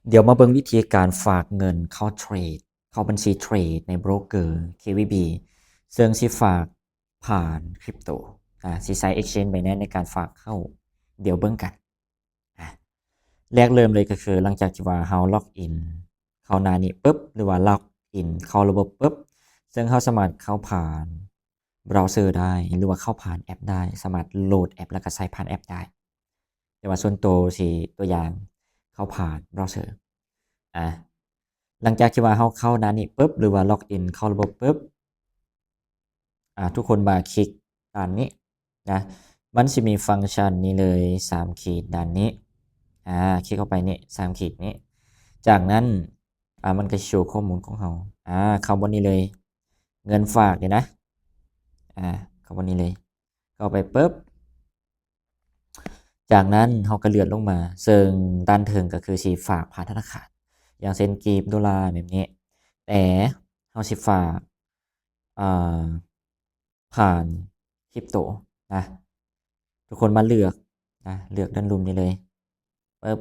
เดี๋ยวมาเบิ่งวิธีการฝากเงินเข้าเทรดเข้าบัญชีเทรดในโบรกเกอร์ KVB ซึ่งสิฝากผ่านคริปโตสิใช้ Exchange Binance ในการฝากเข้าเดี๋ยวเบิ่งกันอ่ะแรกเริ่มเลยก็คือหลังจากที่ว่าเราล็อกอินเข้าหน้านี้ปุ๊บหรือว่าล็อกอินเข้าระบบปุ๊บซึ่งเราสามารถเข้าผ่านเบราว์เซอร์ได้หรือว่าเข้าผ่านแอปได้สามารถโหลดแอปแล้วก็ใช้ผ่านแอปได้แต่ว่าส่วนตัวสิตัวอย่างเข้าผ่านเบราว์เซอร์อ่ะ หลังจากที่ว่าเราเข้าหน้านี้ปุ๊บหรือว่าล็อกอินเข้าระบบปุ๊บทุกคนมาคลิกด้านนี้นะมันจะมีฟังก์ชันนี้เลย3ขีดด้านนี้คลิกเข้าไปนี่3ขีดนี้จากนั้นมันก็โชว์ข้อมูลของเราเข้าบนนี้เลยเงินฝากเนี่ยนะเข้าบนนี้เลยเข้าไปปุ๊บจากนั้นเราก็เลื่อนลงมาซึ่งด้านเทิงก็คือสิฝากผ่านธนาคารอย่างเช่นกีบดอลลาร์แบบนี้แต่เราสิฝากผ่านคริปโตนะทุกคนมาเลือกเลือกด้านลุ่มนี้เลยปึ๊บ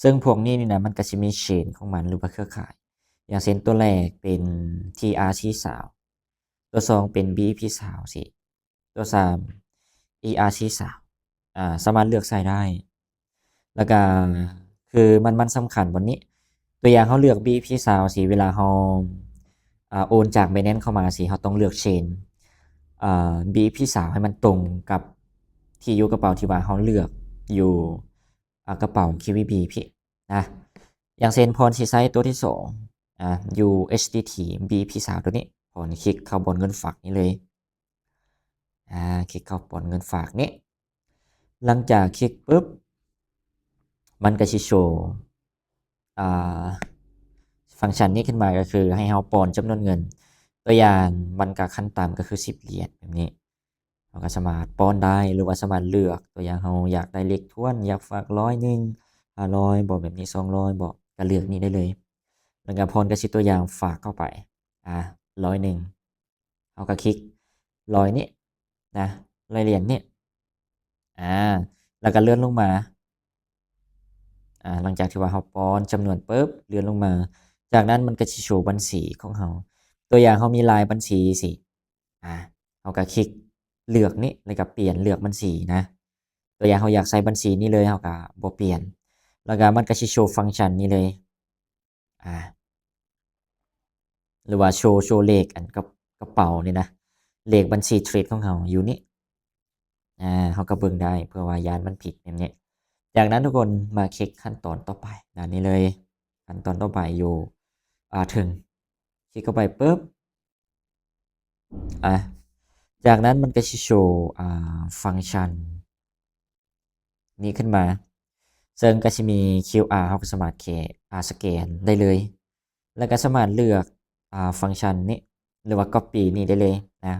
ซึ่งพวกนี้นี่นะมันก็จะมีเชนของมันหรือว่าเครือข่ายอย่างเช่นตัวแรกเป็น TRC สาวตัว2เป็น BEP สาวสิตัว3 ERC สาวสามารถเลือกใส่ได้แล้วก็คือมันสำคัญวันนี้ตัวอย่างเขาเลือก BEP สาวสิเวลาเขาโอนจาก Binance เข้ามาสิเขาต้องเลือกเชนBEP สาวให้มันตรงกับที่อยู่กระเป๋าที่ว่าเขาเลือกอยู่กระเป๋า KVB พี่นะอย่างเช่นพรสิใช้ตัวที่2USDT BEP สาวตัวนี้พรคลิกเข้าบนเงินฝากนี้เลยคลิกเข้าบนเงินฝากนี้หลังจากคลิกปุ๊บมันก็จะโชว์ฟังก์ชันนี้ขึ้นมาก็คือให้เราป้อนจำนวนเงินตัวอย่างมันก็ขั้นต่ำก็คือ10เหรียญแบบนี้เราก็สามารถป้อนได้หรือว่าสามารถเลือกตัวอย่างเราอยากได้เลขถ้วนอยากฝาก100 500บอกแบบนี้200บอกก็เลือกนี้ได้เลยแล้วก็พรก็สิตัวอย่างฝากเข้าไป100เราก็คลิก100นี้นะ100เหรียญนี่แล้วก็เลื่อนลงมาหลังจากที่ว่าเราป้อนจำนวนปุ๊บเลื่อนลงมาจากนั้นมันก็สิโชว์บัญชีของเราตัวอย่างเรามีรายบัญชีสิเราก็คลิกเลือกนี้แล้วก็เปลี่ยนเลือกบัญชีนะตัวอย่างเราอยากใส่บัญชีนี้เลยเราก็บ่เปลี่ยนแล้วก็มันก็สิโชว์ฟังก์ชันนี้เลยหรือว่าโชว์เลขอันกระเป๋านี่นะเลขบัญชีเทรดของเราอยู่นี่เราก็เบิ่งได้เพื่อว่ายานมันผิดแบบนี้จากนั้นทุกคนมาคลิกขั้นตอนต่อไปด้านนี้เลยขั้นตอนต่อไปอยู่ถึงคลิกเข้าไปปุ๊บจากนั้นมันก็จะโชว์ฟังก์ชันนี้ขึ้นมาซึ่งก็จะมี QR เราก็สามารถสแกนได้เลยแล้วก็สามารถเลือกฟังก์ชันนี้หรือว่า Copy นี่ได้เลยนะ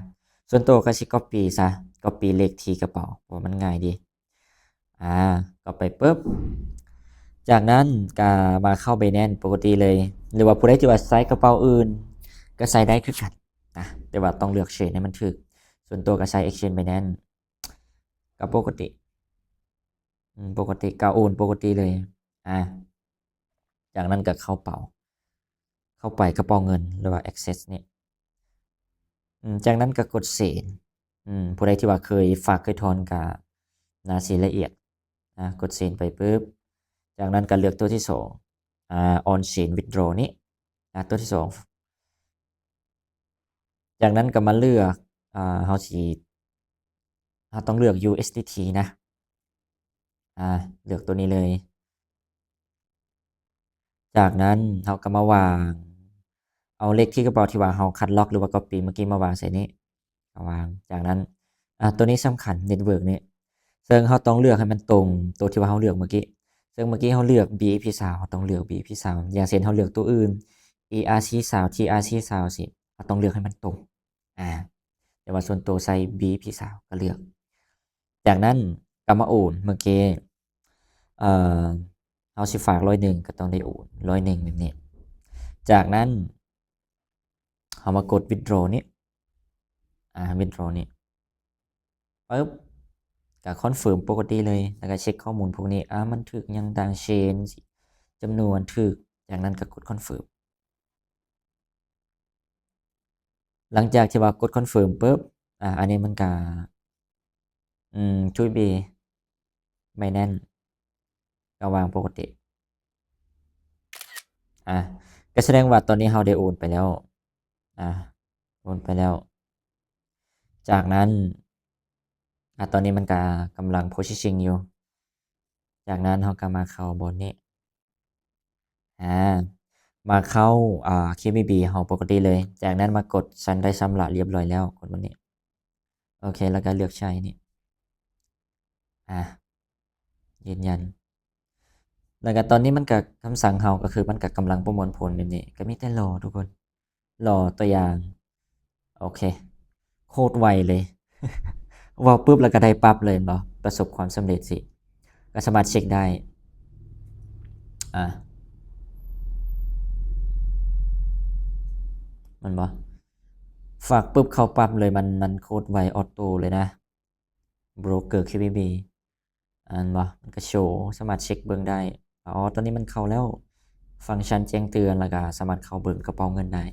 ส่วนตัวก็สิ Copy ซะ Copy เลขที่กระเป๋าเพราะมันง่ายดีก็ไปปุ๊บจากนั้นก็มาเข้า Binance ปกติเลยหรือว่าผู้ใดที่ว่าใช้กระเป๋าอื่นก็ใช้ได้คือกันนะแต่ว่าต้องเลือกเชนให้มันถูกส่วนตัวก็ใช้ Exchange Binance ก็ปกติก็โอนปกติเลยจากนั้นก็เข้าไปกระเป๋าเงินหรือว่า Access นี่จากนั้นก็กดเซนผู้ใดที่ว่าเคยฝากเคยถอนก็น่าสิละเอียดกดเซนไปปุ๊บจากนั้นก็เลือกตัวที่2on chain withdraw นี้ตัวที่2จากนั้นก็มาเลือกเราต้องเลือก USDT นะเลือกตัวนี้เลยจากนั้นเราก็มาวางเอาเลขที่กระเป๋าที่ว่าเราคัดล็อกหรือว่า Copy เมื่อกี้มาวางใส่นี้วางจากนั้นตัวนี้สำคัญ Network นี้ซึ่งเราต้องเลือกให้มันตรงตัวที่ว่าเราเลือกเมื่อกี้ซึ่งเมื่อกี้เราเลือก BEP สาวเราต้องเลือก BEP สาวอย่างเช่นเราเลือกตัวอื่น ERC สาว TRC สาวสิเราต้องเลือกให้มันตรงแต่ว่าส่วนตัวใส่ BEP สาวก็เลือกจากนั้นก็มาโอนเมื่อกี้เราสิฝาก100ก็ต้องได้โอน100แบบนี้จากนั้นเรามากด withdraw นี้withdraw นี้ปึ๊บก็คอนเฟิร์มปกติเลยแล้วก็เช็คข้อมูลพวกนี้มันถูกยังตามเชน จำนวนถูกจากนั้นก็กดคอนเฟิร์มหลังจากที่ว่ากดคอนเฟิร์มปุ๊บอันนี้มันก็ช่วยเบไม่แน่นก็วางปกติก็แสดงว่าตอนนี้เราได้โอนไปแล้วโอนไปแล้วจากนั้นตอนนี้มันก็กำลัง processing อยู่จากนั้นเราก็มาเข้าบนนี้มาเข้าKBB เราปกติเลยจากนั้นมากดฉันได้ชำระเรียบร้อยแล้วกดบนนี้โอเคแล้วก็เลือกใช้นี่ยืนยันแล้วก็ตอนนี้มันก็คำสั่งเราก็คือมันก็กำลังประมวลผลแบบนี้ก็มีแต่รอทุกคนรอตัวอย่างโอเคโคตรไวเลย เว้าปุ๊บแล้วก็ได้ปั๊บเลยเนาะประสบความสำเร็จสิก็สามารถเช็คได้มันบ่ฝากปุ๊บเข้าปั๊บเลยมันโคตรไวออโต้เลยนะโบรกเกอร์ KBB อันบ่มันก็โชว์สามารถเช็คเบิ่งได้ตอนนี้มันเข้าแล้วฟังก์ชันแจ้งเตือนแล้วก็สามารถเข้าเบิ่งกระเป๋าเงินได้